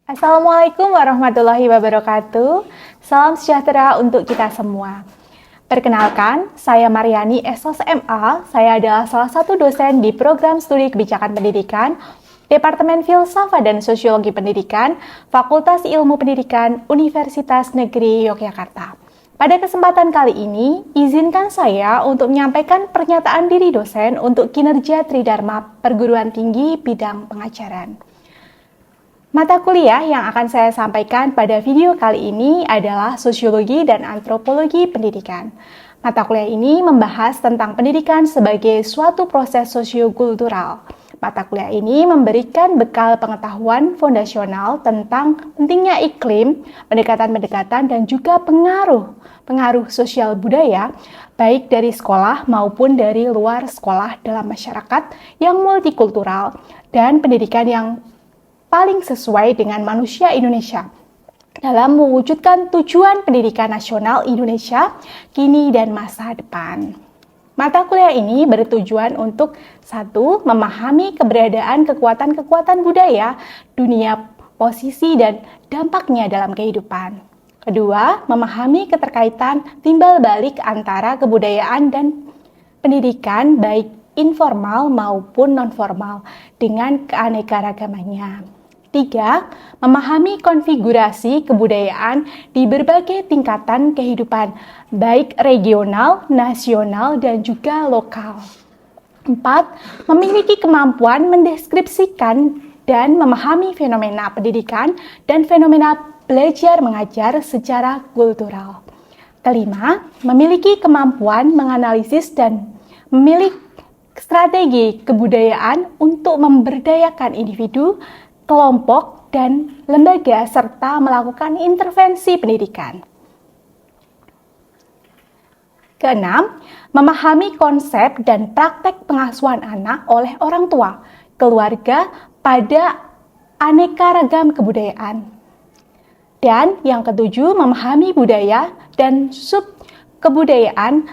Assalamualaikum warahmatullahi wabarakatuh. Salam sejahtera untuk kita semua. Perkenalkan, saya Mariani SOSMA. Saya adalah salah satu dosen di program studi kebijakan pendidikan, Departemen Filsafat dan Sosiologi Pendidikan, Fakultas Ilmu Pendidikan, Universitas Negeri Yogyakarta. Pada kesempatan kali ini, izinkan saya untuk menyampaikan pernyataan diri dosen untuk kinerja Tridharma Perguruan Tinggi bidang pengajaran. Mata kuliah yang akan saya sampaikan pada video kali ini adalah Sosiologi dan Antropologi Pendidikan. Mata kuliah ini membahas tentang pendidikan sebagai suatu proses sosiokultural. Mata kuliah ini memberikan bekal pengetahuan fondasional tentang pentingnya iklim, pendekatan-pendekatan, dan juga pengaruh sosial budaya, baik dari sekolah maupun dari luar sekolah dalam masyarakat yang multikultural, dan pendidikan yang paling sesuai dengan manusia Indonesia dalam mewujudkan tujuan pendidikan nasional Indonesia kini dan masa depan. Mata kuliah ini bertujuan untuk 1. Memahami keberadaan kekuatan-kekuatan budaya, dunia, posisi, dan dampaknya dalam kehidupan. 2. Memahami keterkaitan timbal balik antara kebudayaan dan pendidikan baik informal maupun non-formal dengan keanekaragamannya. 3. Memahami konfigurasi kebudayaan di berbagai tingkatan kehidupan, baik regional, nasional, dan juga lokal. 4. Memiliki kemampuan mendeskripsikan dan memahami fenomena pendidikan dan fenomena belajar mengajar secara kultural. 5. Memiliki kemampuan menganalisis dan memiliki strategi kebudayaan untuk memberdayakan individu, kelompok, dan lembaga, serta melakukan intervensi pendidikan. 6. Memahami konsep dan praktek pengasuhan anak oleh orang tua, keluarga pada aneka ragam kebudayaan. Dan yang 7, memahami budaya dan sub-kebudayaan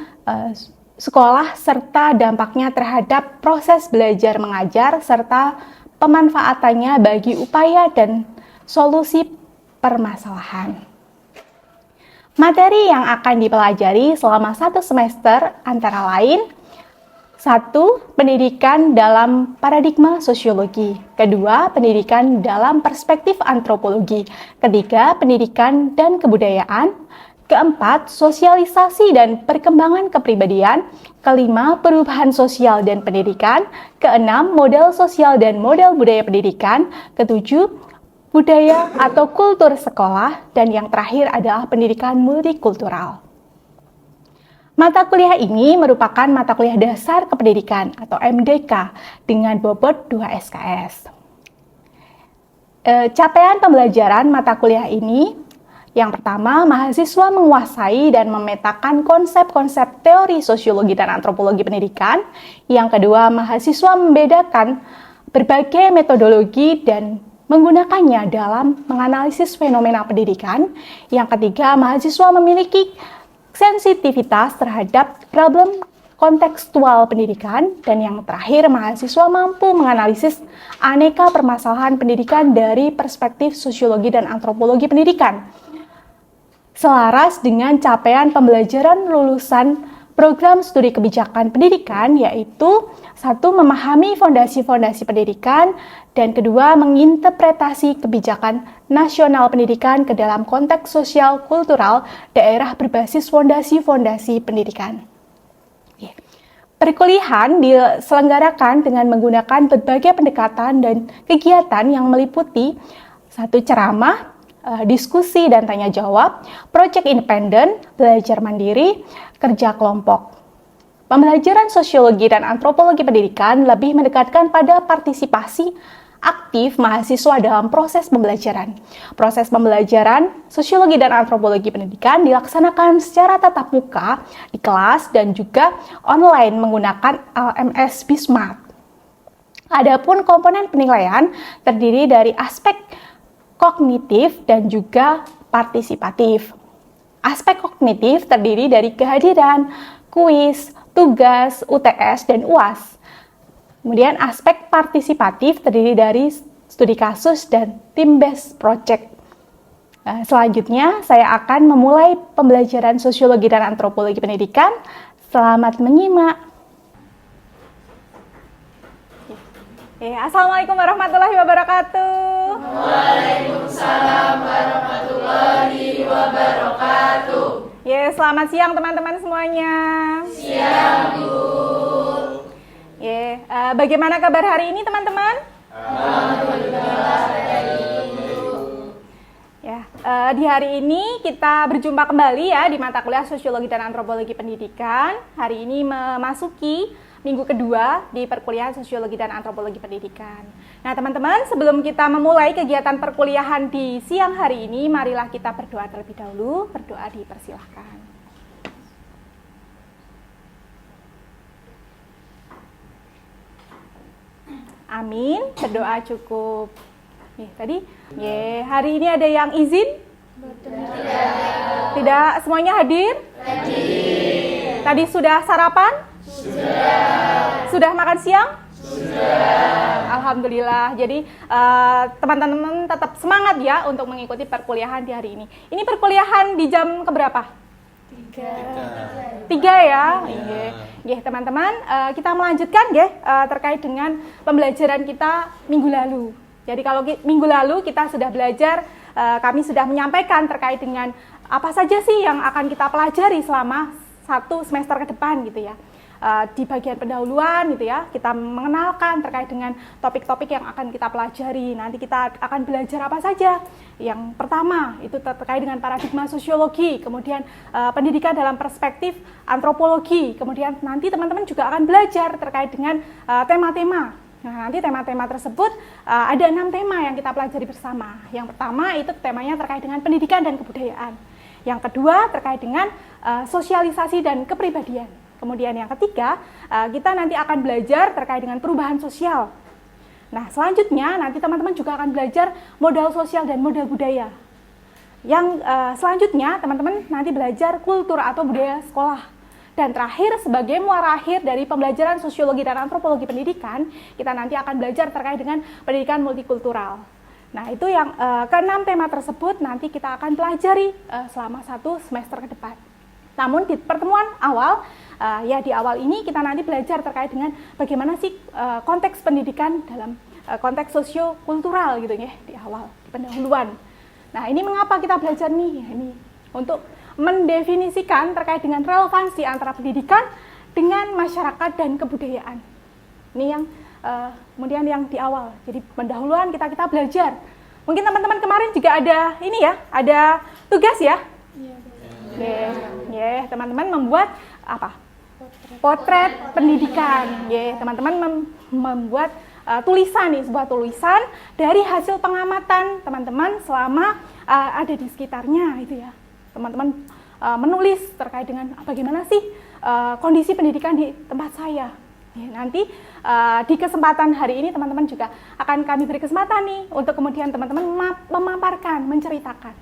sekolah serta dampaknya terhadap proses belajar mengajar serta pemanfaatannya bagi upaya dan solusi permasalahan. Materi yang akan dipelajari selama 1 semester antara lain: 1. Pendidikan dalam paradigma sosiologi. 2. Pendidikan dalam perspektif antropologi. 3. Pendidikan dan kebudayaan. 4. Sosialisasi dan perkembangan kepribadian. 5. Perubahan sosial dan pendidikan. 6. Model sosial dan model budaya pendidikan. 7. Budaya atau kultur sekolah. Dan yang terakhir adalah pendidikan multikultural. Mata kuliah ini merupakan mata kuliah dasar kependidikan atau MDK dengan bobot 2 SKS. Capaian pembelajaran mata kuliah ini: yang pertama, mahasiswa menguasai dan memetakan konsep-konsep teori sosiologi dan antropologi pendidikan. Yang kedua, mahasiswa membedakan berbagai metodologi dan menggunakannya dalam menganalisis fenomena pendidikan. Yang ketiga, mahasiswa memiliki sensitivitas terhadap problem kontekstual pendidikan. Dan yang terakhir, mahasiswa mampu menganalisis aneka permasalahan pendidikan dari perspektif sosiologi dan antropologi pendidikan, selaras dengan capaian pembelajaran lulusan program studi kebijakan pendidikan, yaitu 1. Memahami fondasi-fondasi pendidikan, dan 2. Menginterpretasi kebijakan nasional pendidikan ke dalam konteks sosial kultural daerah berbasis fondasi-fondasi pendidikan. Perkuliahan diselenggarakan dengan menggunakan berbagai pendekatan dan kegiatan yang meliputi 1. Ceramah, diskusi dan tanya jawab, proyek independen, belajar mandiri, kerja kelompok. Pembelajaran sosiologi dan antropologi pendidikan lebih mendekatkan pada partisipasi aktif mahasiswa dalam proses pembelajaran. Proses pembelajaran sosiologi dan antropologi pendidikan dilaksanakan secara tatap muka di kelas dan juga online menggunakan LMS Bismart. Adapun komponen penilaian terdiri dari aspek kognitif dan juga partisipatif. Aspek kognitif terdiri dari kehadiran, kuis, tugas, UTS, dan UAS. Kemudian aspek partisipatif terdiri dari studi kasus, dan team-based project. Selanjutnya, saya akan memulai pembelajaran sosiologi dan antropologi pendidikan. Selamat menyimak. Assalamualaikum warahmatullahi wabarakatuh. Waalaikumsalam warahmatullahi wabarakatuh. Selamat siang teman-teman semuanya. Siang, Bu. Bagaimana kabar hari ini teman-teman? Alhamdulillah. Di hari ini kita berjumpa kembali ya di mata kuliah Sosiologi dan Antropologi Pendidikan. Hari ini memasuki minggu kedua di perkuliahan Sosiologi dan Antropologi Pendidikan. Nah teman-teman, sebelum kita memulai kegiatan perkuliahan di siang hari ini, marilah kita berdoa terlebih dahulu. Berdoa dipersilahkan. Amin, berdoa cukup. Hari ini ada yang izin? Tidak, semuanya hadir? Hadir. Tadi sudah sarapan? Sudah makan siang? Sudah. Alhamdulillah. Jadi teman-teman tetap semangat ya untuk mengikuti perkuliahan di hari ini. Ini perkuliahan di jam keberapa? 3 ya. Iya. Teman-teman, kita melanjutkan terkait dengan pembelajaran kita minggu lalu. Jadi kalau minggu lalu kita sudah belajar, kami sudah menyampaikan terkait dengan apa saja sih yang akan kita pelajari selama 1 semester ke depan gitu ya. Di bagian pendahuluan gitu ya, kita mengenalkan terkait dengan topik-topik yang akan kita pelajari. Nanti kita akan belajar apa saja. Yang pertama itu terkait dengan paradigma sosiologi, kemudian pendidikan dalam perspektif antropologi, kemudian nanti teman-teman juga akan belajar terkait dengan tema-tema. Nah, nanti tema-tema tersebut ada 6 tema yang kita pelajari bersama. Yang pertama itu temanya terkait dengan pendidikan dan kebudayaan. Yang kedua terkait dengan sosialisasi dan kepribadian. Kemudian yang ketiga, kita nanti akan belajar terkait dengan perubahan sosial. Nah, selanjutnya nanti teman-teman juga akan belajar modal sosial dan modal budaya. Yang selanjutnya teman-teman nanti belajar kultur atau budaya sekolah. Dan terakhir, sebagai muara akhir dari pembelajaran sosiologi dan antropologi pendidikan, kita nanti akan belajar terkait dengan pendidikan multikultural. Nah, itu yang ke-6 tema tersebut nanti kita akan pelajari selama 1 semester ke depan. Namun di pertemuan awal, di awal ini kita nanti belajar terkait dengan bagaimana sih konteks pendidikan dalam konteks sosio-kultural gitu ya, di awal, di pendahuluan. Nah, ini mengapa kita belajar nih? Ini untuk mendefinisikan terkait dengan relevansi antara pendidikan dengan masyarakat dan kebudayaan. Ini yang kemudian yang di awal. Jadi pendahuluan kita belajar. Mungkin teman-teman kemarin juga ada ini ya, ada tugas ya? Iya. Teman-teman membuat apa? Potret pendidikan. Teman-teman membuat tulisan nih, sebuah tulisan dari hasil pengamatan teman-teman selama ada di sekitarnya itu ya. Teman-teman menulis terkait dengan bagaimana sih kondisi pendidikan di tempat saya. Nanti di kesempatan hari ini teman-teman juga akan kami beri kesempatan nih untuk kemudian teman-teman memaparkan, menceritakan.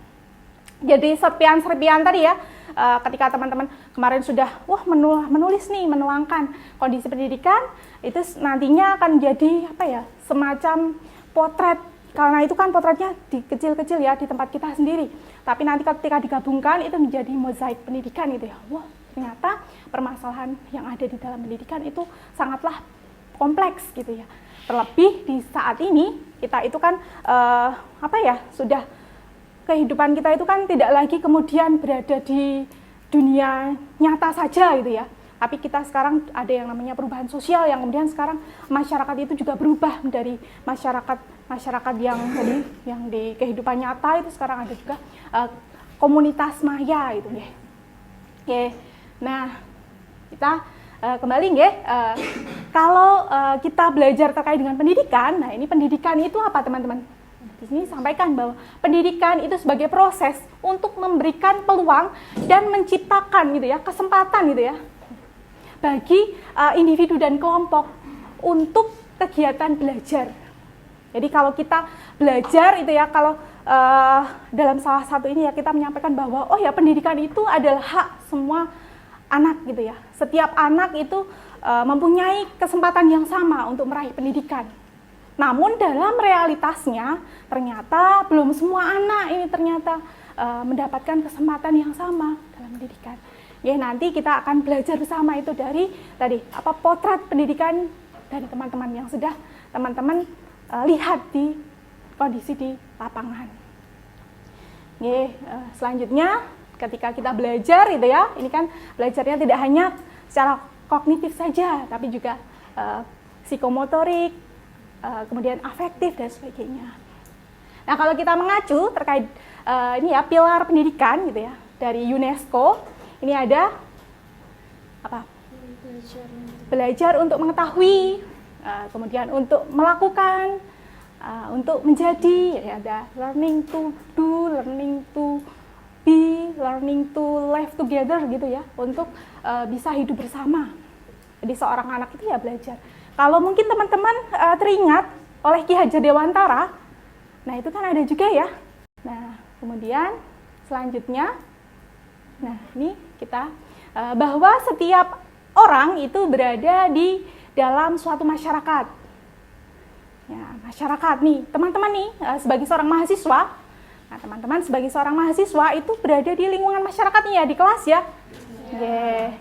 Jadi serpian-serpian tadi ya, ketika teman-teman kemarin sudah menulis nih, menuangkan kondisi pendidikan, itu nantinya akan jadi semacam potret. Karena itu kan potretnya di kecil-kecil ya, di tempat kita sendiri. Tapi nanti ketika digabungkan itu menjadi mozaik pendidikan gitu ya. Ternyata permasalahan yang ada di dalam pendidikan itu sangatlah kompleks gitu ya. Terlebih di saat ini kita itu kan sudah kehidupan kita itu kan tidak lagi kemudian berada di dunia nyata saja gitu ya. Tapi kita sekarang ada yang namanya perubahan sosial yang kemudian sekarang masyarakat itu juga berubah dari masyarakat yang tadi yang di kehidupan nyata itu sekarang ada juga komunitas maya gitu ya. Nah, kita kembali kalau kita belajar terkait dengan pendidikan, nah ini pendidikan itu apa teman-teman? Di sini sampaikan bahwa pendidikan itu sebagai proses untuk memberikan peluang dan menciptakan gitu ya, kesempatan gitu ya bagi individu dan kelompok untuk kegiatan belajar. Jadi kalau kita belajar itu ya, kalau dalam salah satu ini ya kita menyampaikan bahwa pendidikan itu adalah hak semua anak gitu ya. Setiap anak itu mempunyai kesempatan yang sama untuk meraih pendidikan. Namun dalam realitasnya ternyata belum semua anak ini ternyata mendapatkan kesempatan yang sama dalam pendidikan. Ya, nanti kita akan belajar bersama itu dari tadi potret pendidikan dari teman-teman yang sudah teman-teman lihat di kondisi di lapangan. Ya, selanjutnya ketika kita belajar itu ya, ini kan belajarnya tidak hanya secara kognitif saja, tapi juga psikomotorik, kemudian afektif dan sebagainya. Nah, kalau kita mengacu terkait ini ya pilar pendidikan gitu ya dari UNESCO, ini ada apa? Belajar untuk mengetahui, kemudian untuk melakukan, untuk menjadi, ya ada learning to do, learning to be, learning to live together gitu ya, untuk bisa hidup bersama. Jadi seorang anak itu ya belajar. Kalau mungkin teman-teman teringat oleh Ki Hajar Dewantara, nah itu kan ada juga ya. Nah, kemudian selanjutnya, nah ini kita bahwa setiap orang itu berada di dalam suatu masyarakat. Ya, masyarakat nih, teman-teman nih sebagai seorang mahasiswa, nah teman-teman sebagai seorang mahasiswa itu berada di lingkungan masyarakat nih ya, di kelas ya.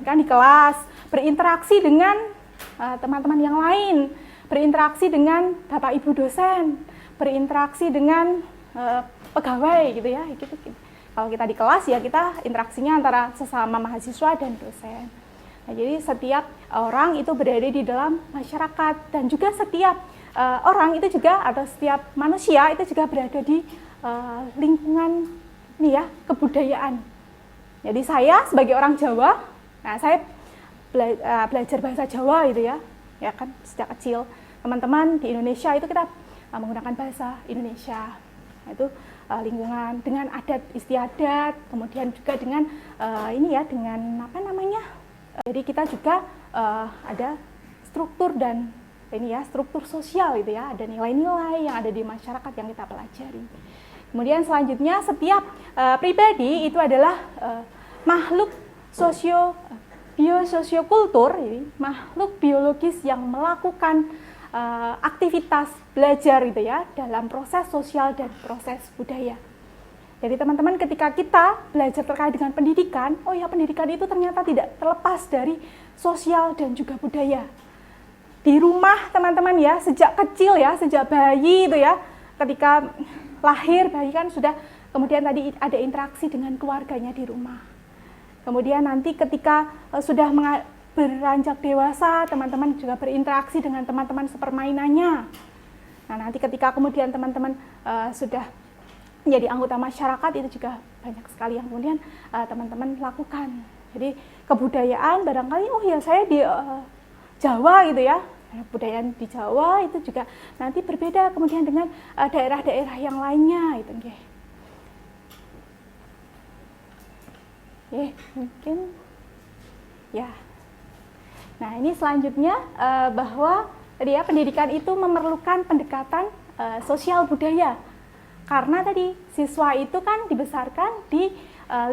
Kan di kelas, berinteraksi dengan teman-teman yang lain, berinteraksi dengan Bapak Ibu dosen, berinteraksi dengan pegawai gitu ya, gitu. Kalau kita di kelas ya kita interaksinya antara sesama mahasiswa dan dosen. Nah, jadi setiap orang itu berada di dalam masyarakat dan juga setiap orang itu juga atau setiap manusia itu juga berada di lingkungan nih ya kebudayaan. Jadi saya sebagai orang Jawa, nah saya belajar bahasa Jawa gitu ya kan sejak kecil. Teman-teman di Indonesia itu kita menggunakan bahasa Indonesia. Nah, itu lingkungan dengan adat istiadat, kemudian juga dengan ini ya dengan apa namanya? Jadi kita juga ada struktur dan ini ya struktur sosial gitu ya, ada nilai-nilai yang ada di masyarakat yang kita pelajari. Kemudian selanjutnya setiap pribadi itu adalah makhluk biososiokultur, makhluk biologis yang melakukan aktivitas belajar gitu ya dalam proses sosial dan proses budaya. Jadi teman-teman ketika kita belajar terkait dengan pendidikan, oh ya pendidikan itu ternyata tidak terlepas dari sosial dan juga budaya. Di rumah teman-teman ya sejak kecil ya, sejak bayi itu ya, ketika lahir bayi kan sudah kemudian tadi ada interaksi dengan keluarganya di rumah. Kemudian nanti ketika sudah beranjak dewasa, teman-teman juga berinteraksi dengan teman-teman sepermainannya. Nah, nanti ketika kemudian teman-teman sudah menjadi anggota masyarakat, itu juga banyak sekali yang kemudian teman-teman lakukan. Jadi kebudayaan barangkali, oh ya saya di Jawa gitu ya, budaya di Jawa itu juga nanti berbeda kemudian dengan daerah-daerah yang lainnya itu nggih. Mungkin ya. Nah, ini selanjutnya bahwa tadi ya pendidikan itu memerlukan pendekatan sosial budaya. Karena tadi siswa itu kan dibesarkan di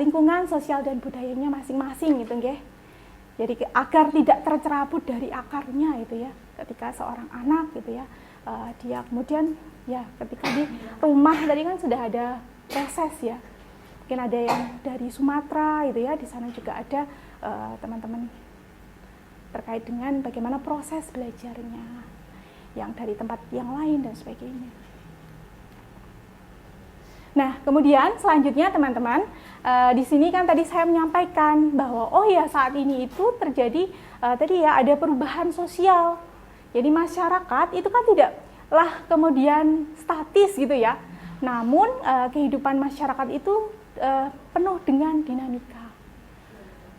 lingkungan sosial dan budayanya masing-masing gitu nggih. Jadi agar tidak tercerabut dari akarnya itu ya. Ketika seorang anak gitu ya, dia kemudian ya ketika di rumah tadi kan sudah ada proses ya. Mungkin ada yang dari Sumatera gitu ya, di sana juga ada teman-teman terkait dengan bagaimana proses belajarnya yang dari tempat yang lain dan sebagainya. Nah, kemudian selanjutnya teman-teman, di sini kan tadi saya menyampaikan bahwa oh ya saat ini itu terjadi tadi ya ada perubahan sosial. Jadi masyarakat itu kan tidaklah kemudian statis gitu ya. Namun kehidupan masyarakat itu penuh dengan dinamika.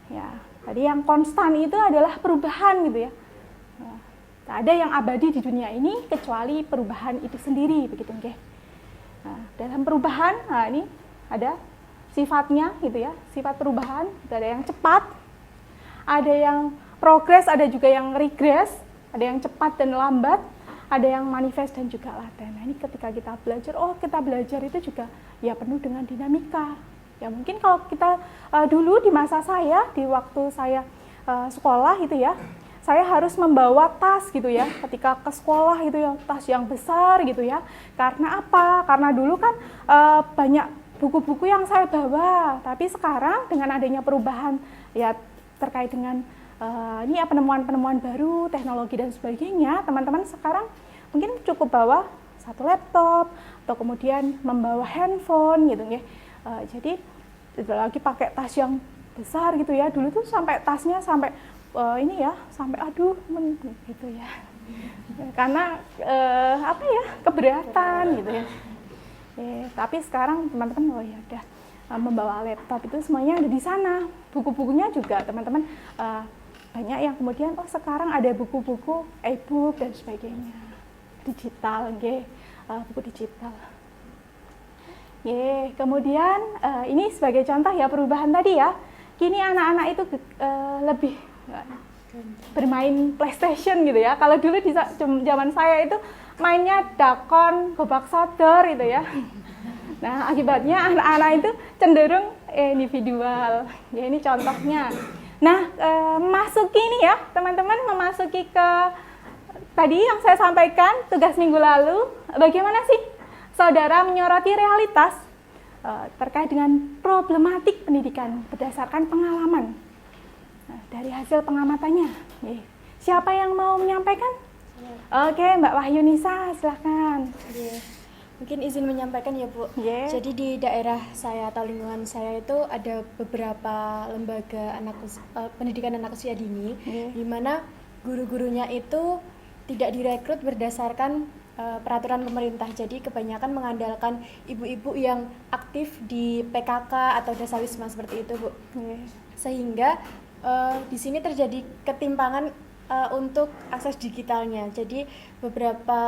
Ya, tadi yang konstan itu adalah perubahan gitu ya. Tak ada yang abadi di dunia ini kecuali perubahan itu sendiri begitu nggih. Nah, dalam perubahan, nah ini ada sifatnya gitu ya, sifat perubahan, ada yang cepat, ada yang progres, ada juga yang regres, ada yang cepat dan lambat, ada yang manifest dan juga laten. Nah, ini ketika kita belajar, kita belajar itu juga ya penuh dengan dinamika. Ya mungkin kalau kita dulu di masa saya, di waktu saya sekolah itu ya, saya harus membawa tas gitu ya, ketika ke sekolah gitu ya, tas yang besar gitu ya. Karena apa? Karena dulu kan banyak buku-buku yang saya bawa, tapi sekarang dengan adanya perubahan ya terkait dengan ini ya penemuan-penemuan baru, teknologi dan sebagainya, teman-teman sekarang mungkin cukup bawa satu laptop atau kemudian membawa handphone gitu ya. Jadi tidak lagi pakai tas yang besar gitu ya. Dulu tuh sampai tasnya sampai ini ya, sampai aduh gitu ya. Karena apa ya, keberatan gitu ya. Tapi sekarang teman-teman ya udah membawa laptop itu semuanya ada di sana. Buku-bukunya juga teman-teman banyak yang kemudian sekarang ada buku-buku e-book dan sebagainya. Digital buku digital. Kemudian ini sebagai contoh ya perubahan tadi ya. Kini anak-anak itu lebih bermain PlayStation gitu ya. Kalau dulu di zaman saya itu mainnya dakon, gobak sodor gitu ya. Nah, akibatnya anak-anak itu cenderung individual. Ya, ini contohnya. Nah, memasuki ini ya, teman-teman memasuki ke tadi yang saya sampaikan tugas minggu lalu. Bagaimana sih saudara menyoroti realitas terkait dengan problematik pendidikan berdasarkan pengalaman. Nah, dari hasil pengamatannya, siapa yang mau menyampaikan? Oke, Mbak Wahyu Nisa, silahkan. Mungkin izin menyampaikan ya Bu. Jadi di daerah saya atau lingkungan saya itu ada beberapa lembaga pendidikan anak usia dini, di mana guru-gurunya itu tidak direkrut berdasarkan peraturan pemerintah. Jadi kebanyakan mengandalkan ibu-ibu yang aktif di PKK atau dasawisma seperti itu Bu. Sehingga di sini terjadi ketimpangan untuk akses digitalnya. Jadi beberapa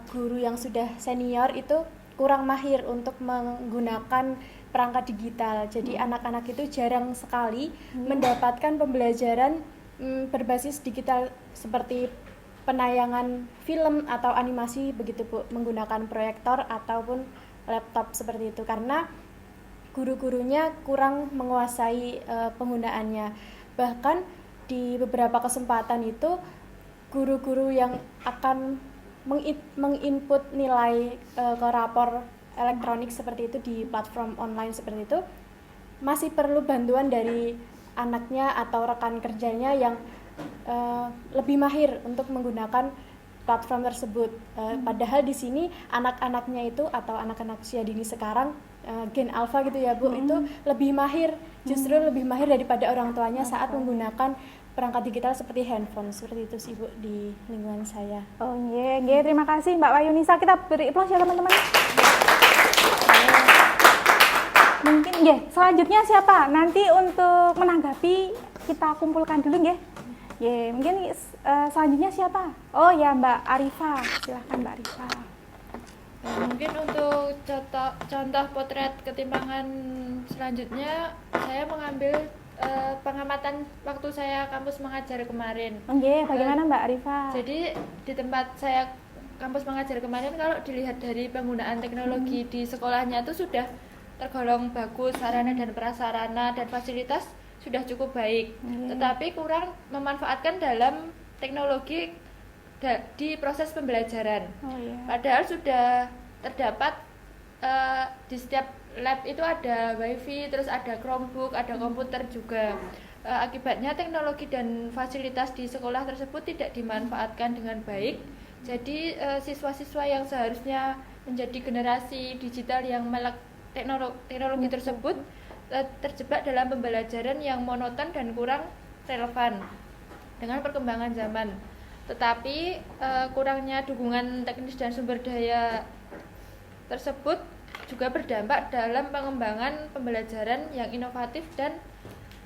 guru yang sudah senior itu kurang mahir untuk menggunakan perangkat digital. Jadi anak-anak itu jarang sekali mendapatkan pembelajaran berbasis digital seperti penayangan film atau animasi begitu Bu, menggunakan proyektor ataupun laptop seperti itu, karena guru-gurunya kurang menguasai penggunaannya. Bahkan di beberapa kesempatan itu guru-guru yang akan menginput nilai ke rapor elektronik seperti itu di platform online seperti itu masih perlu bantuan dari anaknya atau rekan kerjanya yang lebih mahir untuk menggunakan platform tersebut. Padahal di sini anak-anaknya itu atau anak-anak usia dini sekarang gen alpha gitu ya Bu, itu lebih mahir, justru lebih mahir daripada orang tuanya saat menggunakan perangkat digital seperti handphone. Seperti itu sih Bu di lingkungan saya. Terima kasih Mbak Wahyu Nisa. Kita beri aplaus ya teman-teman. Mungkin selanjutnya siapa? Nanti untuk menanggapi kita kumpulkan dulu mungkin selanjutnya siapa? Oh ya Mbak Arifa, silahkan Mbak Arifa. Mungkin untuk contoh potret ketimpangan selanjutnya, saya mengambil pengamatan waktu saya kampus mengajar kemarin. Bagaimana Mbak Arifa? Jadi di tempat saya kampus mengajar kemarin, kalau dilihat dari penggunaan teknologi di sekolahnya itu sudah tergolong bagus, sarana dan prasarana dan fasilitas sudah cukup baik, tetapi kurang memanfaatkan dalam teknologi di proses pembelajaran. Padahal sudah terdapat di setiap lab itu ada wifi, terus ada Chromebook, ada komputer juga. Akibatnya teknologi dan fasilitas di sekolah tersebut tidak dimanfaatkan dengan baik. Jadi siswa-siswa yang seharusnya menjadi generasi digital yang melek teknologi tersebut terjebak dalam pembelajaran yang monoton dan kurang relevan dengan perkembangan zaman. Tetapi kurangnya dukungan teknis dan sumber daya tersebut juga berdampak dalam pengembangan pembelajaran yang inovatif dan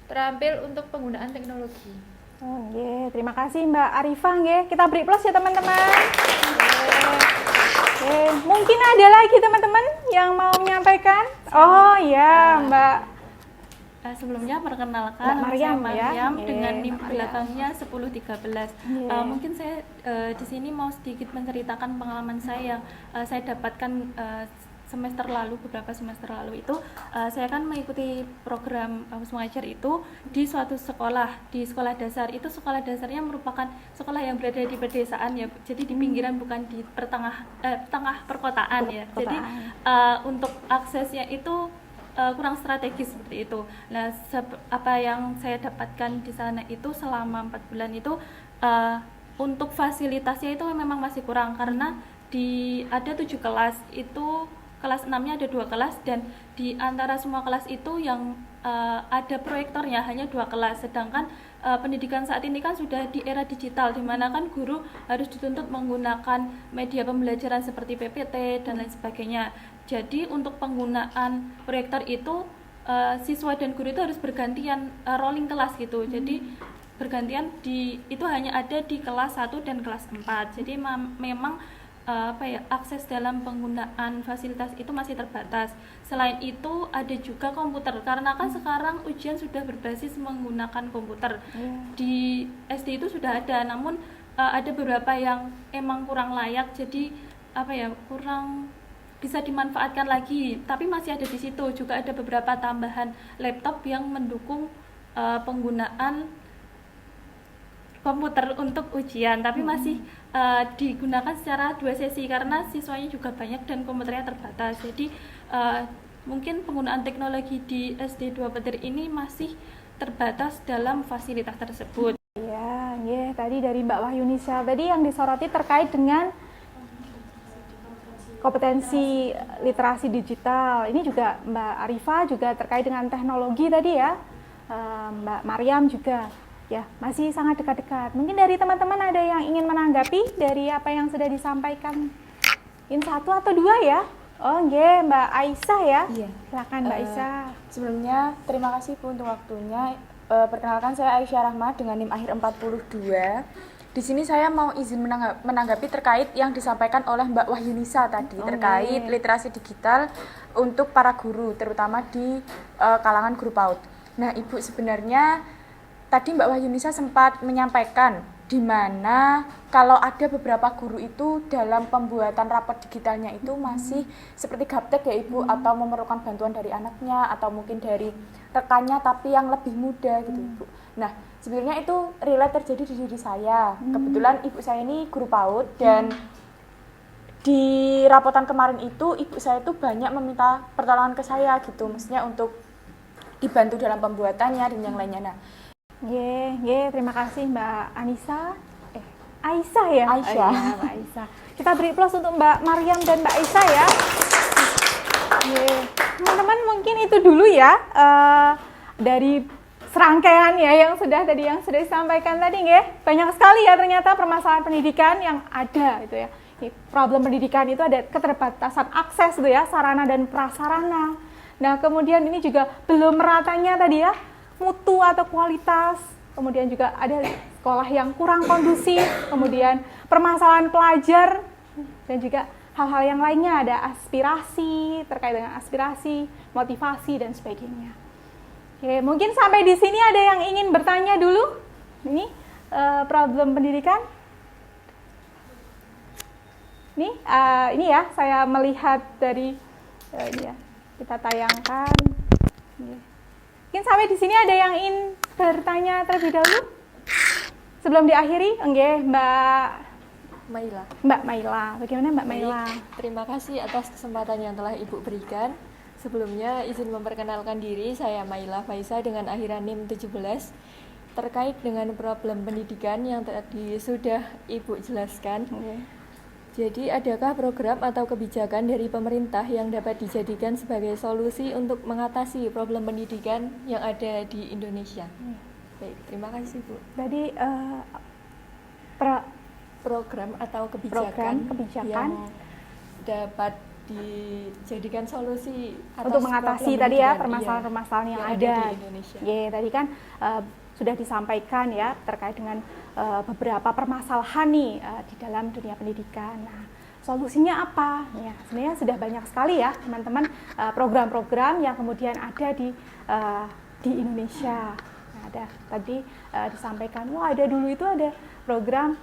terampil untuk penggunaan teknologi. Terima kasih Mbak Arifa. Kita beri aplaus ya teman-teman. Mungkin ada lagi teman-teman yang mau menyampaikan. Mbak. Sebelumnya perkenalkan Mbak Maryam, dengan NIM belakangnya 1013. Mungkin saya di sini mau sedikit menceritakan pengalaman saya yang saya dapatkan beberapa semester lalu itu saya kan mengikuti program Kampus Mengajar itu di suatu sekolah, di sekolah dasar. Itu sekolah dasarnya merupakan sekolah yang berada di pedesaan ya, jadi di pinggiran, bukan di tengah perkotaan ya. Jadi untuk aksesnya itu kurang strategis seperti itu. Nah, apa yang saya dapatkan di sana itu selama 4 bulan itu untuk fasilitasnya itu memang masih kurang, karena ada 7 kelas, itu kelas 6-nya ada 2 kelas, dan di antara semua kelas itu yang ada proyektornya hanya 2 kelas. Sedangkan pendidikan saat ini kan sudah di era digital, di mana kan guru harus dituntut menggunakan media pembelajaran seperti PPT dan lain sebagainya. Jadi untuk penggunaan proyektor itu siswa dan guru itu harus bergantian rolling kelas gitu. Jadi bergantian itu hanya ada di kelas 1 dan kelas 4. Jadi memang akses dalam penggunaan fasilitas itu masih terbatas. Selain itu ada juga komputer, karena kan sekarang ujian sudah berbasis menggunakan komputer. Di SD itu sudah ada, namun ada beberapa yang emang kurang layak, jadi kurang bisa dimanfaatkan lagi. Tapi masih ada di situ. Juga ada beberapa tambahan laptop yang mendukung penggunaan komputer untuk ujian, tapi masih digunakan secara 2 sesi karena siswanya juga banyak dan komputernya terbatas. Jadi mungkin penggunaan teknologi di SD 2 Petir ini masih terbatas dalam fasilitas tersebut. Ya, tadi dari Mbak Wahyunisa tadi yang disoroti terkait dengan kompetensi literasi digital. Ini juga Mbak Arifa juga terkait dengan teknologi tadi ya, Mbak Mariam juga. Ya, masih sangat dekat-dekat. Mungkin dari teman-teman ada yang ingin menanggapi dari apa yang sudah disampaikan? Ini 1 atau 2 ya? Oh, nggih, Mbak Aisyah ya. Iya. Silakan Mbak Aisyah. Sebelumnya terima kasih Bu untuk waktunya. Perkenalkan saya Aisyah Rahma dengan NIM akhir 42. Di sini saya mau izin menanggapi terkait yang disampaikan oleh Mbak Wahyunisa tadi terkait literasi digital untuk para guru, terutama di kalangan guru PAUD. Nah, Ibu sebenarnya tadi Mbak Wahyunisa sempat menyampaikan di mana kalau ada beberapa guru itu dalam pembuatan rapot digitalnya itu masih seperti gaptek ya Ibu, atau memerlukan bantuan dari anaknya atau mungkin dari rekannya tapi yang lebih muda gitu Ibu. Nah, sebenarnya itu relate terjadi di diri saya. Kebetulan ibu saya ini guru PAUD dan di rapotan kemarin itu ibu saya itu banyak meminta pertolongan ke saya gitu, maksudnya untuk dibantu dalam pembuatannya dan yang lainnya. Nah, terima kasih Mbak Aisyah ya? Aisyah. Mbak Aisyah. Kita beri aplaus untuk Mbak Mariam dan Mbak Aisyah ya. Teman-teman mungkin itu dulu ya dari serangkaian ya yang sudah disampaikan tadi nggih. Banyak sekali ya ternyata permasalahan pendidikan yang ada itu ya. Problem pendidikan itu ada keterbatasan akses itu ya, sarana dan prasarana. Nah, kemudian ini juga belum meratanya tadi ya, mutu atau kualitas, kemudian juga ada sekolah yang kurang kondusif, kemudian permasalahan pelajar, dan juga hal-hal yang lainnya, ada aspirasi, terkait dengan aspirasi, motivasi, dan sebagainya. Oke, mungkin sampai di sini ada yang ingin bertanya dulu, ini problem pendidikan. Ini ya, saya melihat dari, ini ya, kita tayangkan. Mungkin sampai di sini ada yang ingin bertanya terlebih dahulu sebelum diakhiri. Mbak Maila. Bagaimana Mbak Maila? Terima kasih atas kesempatan yang telah Ibu berikan. Sebelumnya izin memperkenalkan diri, saya Maila Faisa dengan akhiran NIM 17 terkait dengan problem pendidikan yang tadi sudah Ibu jelaskan. Jadi, adakah program atau kebijakan dari pemerintah yang dapat dijadikan sebagai solusi untuk mengatasi problem pendidikan yang ada di Indonesia? Baik, terima kasih Bu. Tadi program atau kebijakan yang dapat dijadikan solusi untuk mengatasi tadi ya permasalahan-permasalahan yang ada di Indonesia. Tadi kan sudah disampaikan ya terkait dengan beberapa permasalahan nih di dalam dunia pendidikan. Nah, solusinya apa? Ya, sebenarnya sudah banyak sekali ya teman-teman program-program yang kemudian ada di Indonesia. Nah, ada tadi disampaikan, ada dulu itu ada program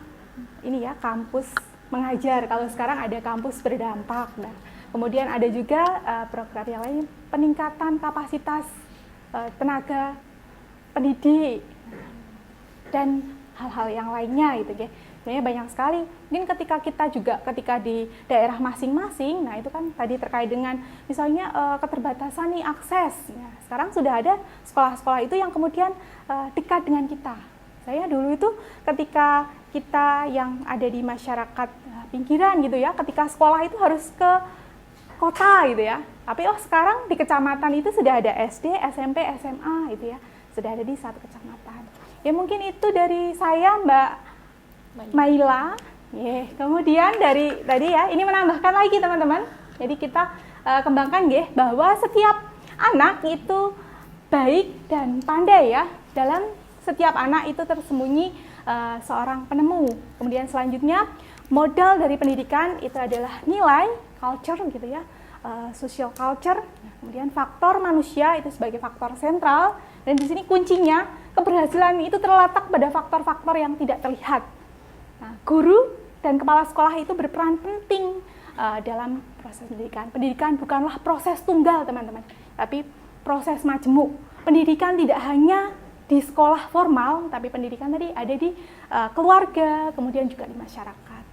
ini ya, kampus mengajar. Kalau sekarang ada kampus berdampak. Nah, Kemudian ada juga program yang lain, peningkatan kapasitas tenaga pendidik dan hal-hal yang lainnya gitu ya. Sebenarnya banyak sekali. Mungkin ketika di daerah masing-masing, nah itu kan tadi terkait dengan misalnya keterbatasan nih akses. Nah, sekarang sudah ada sekolah-sekolah itu yang kemudian dekat dengan kita. Saya dulu itu ketika kita yang ada di masyarakat pinggiran gitu ya, ketika sekolah itu harus ke kota gitu ya. Tapi sekarang di kecamatan itu sudah ada SD, SMP, SMA gitu ya. Sudah ada di satu kecamatan. Ya mungkin itu dari saya Mbak Maila. Kemudian dari tadi ya, ini menambahkan lagi teman-teman. Jadi kita kembangkan bahwa setiap anak itu baik dan pandai ya. Dalam setiap anak itu tersembunyi seorang penemu. Kemudian selanjutnya modal dari pendidikan itu adalah nilai, culture gitu ya, social culture. Kemudian faktor manusia itu sebagai faktor sentral. Dan di sini kuncinya keberhasilan itu terletak pada faktor-faktor yang tidak terlihat. Nah, guru dan kepala sekolah itu berperan penting dalam proses pendidikan. Pendidikan bukanlah proses tunggal, teman-teman, tapi proses majemuk. Pendidikan tidak hanya di sekolah formal, tapi pendidikan tadi ada di keluarga, kemudian juga di masyarakat.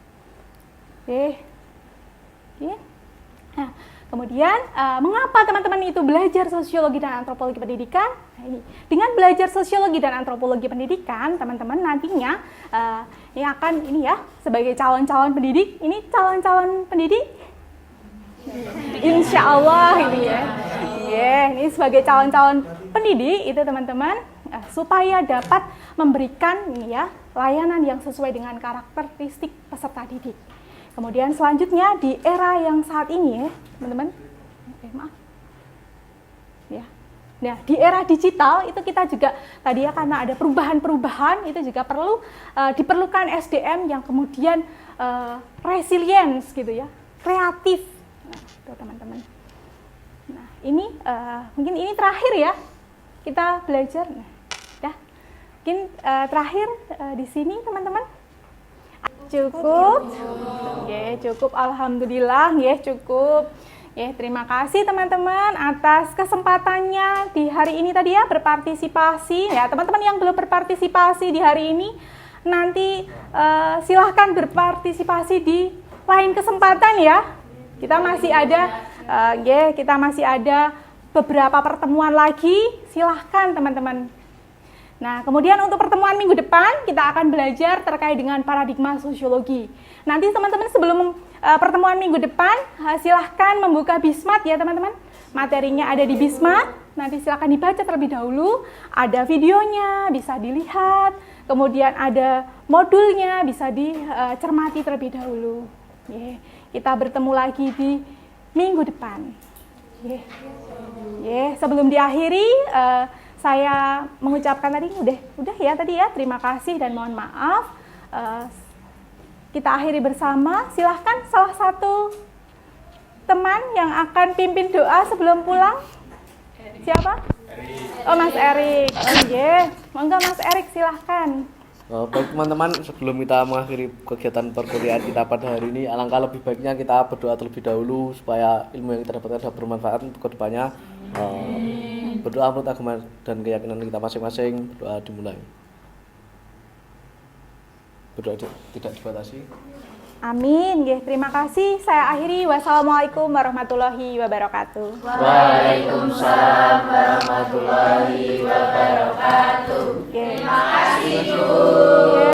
Nah, kemudian mengapa teman-teman itu belajar sosiologi dan antropologi pendidikan? Nah, ini dengan belajar sosiologi dan antropologi pendidikan, teman-teman nantinya ini akan sebagai calon-calon pendidik. Ini calon-calon pendidik, insya Allah ini ya. Ini sebagai calon-calon pendidik itu teman-teman supaya dapat memberikan layanan yang sesuai dengan karakteristik peserta didik. Kemudian selanjutnya di era yang saat ini ya, teman-teman. Nah, di era digital itu kita juga tadi ya, karena ada perubahan-perubahan, itu juga perlu diperlukan SDM yang kemudian resilience gitu ya, kreatif. Nah, itu teman-teman. Nah, ini mungkin ini terakhir ya kita belajar. Nah, mungkin terakhir di sini teman-teman. Cukup. Cukup. Alhamdulillah, cukup. Terima kasih teman-teman atas kesempatannya di hari ini tadi ya, berpartisipasi. Ya, teman-teman yang belum berpartisipasi di hari ini, nanti silahkan berpartisipasi di lain kesempatan ya. Kita masih ada beberapa pertemuan lagi. Silahkan teman-teman. Nah, kemudian untuk pertemuan minggu depan, kita akan belajar terkait dengan paradigma sosiologi. Nanti teman-teman sebelum pertemuan minggu depan, silahkan membuka Bismat ya teman-teman. Materinya ada di Bismat, nanti silahkan dibaca terlebih dahulu. Ada videonya, bisa dilihat. Kemudian ada modulnya, bisa dicermati terlebih dahulu. Kita bertemu lagi di minggu depan. Sebelum diakhiri, saya mengucapkan tadi udah ya tadi ya, terima kasih dan mohon maaf. Kita akhiri bersama. Silahkan salah satu teman yang akan pimpin doa sebelum pulang. Siapa? Mas Erik. Monggo Mas Erik, silahkan. Baik teman-teman, sebelum kita mengakhiri kegiatan perkuliahan kita pada hari ini, alangkah lebih baiknya kita berdoa terlebih dahulu supaya ilmu yang kita dapatkan dapat bermanfaat untuk kedepannya. Berdoa menurut agama dan keyakinan kita masing-masing. Berdoa dimulai. Berdoa tidak dibatasi. Amin. Terima kasih. Saya akhiri. Wassalamualaikum warahmatullahi wabarakatuh. Waalaikumsalam warahmatullahi wabarakatuh. Terima kasih.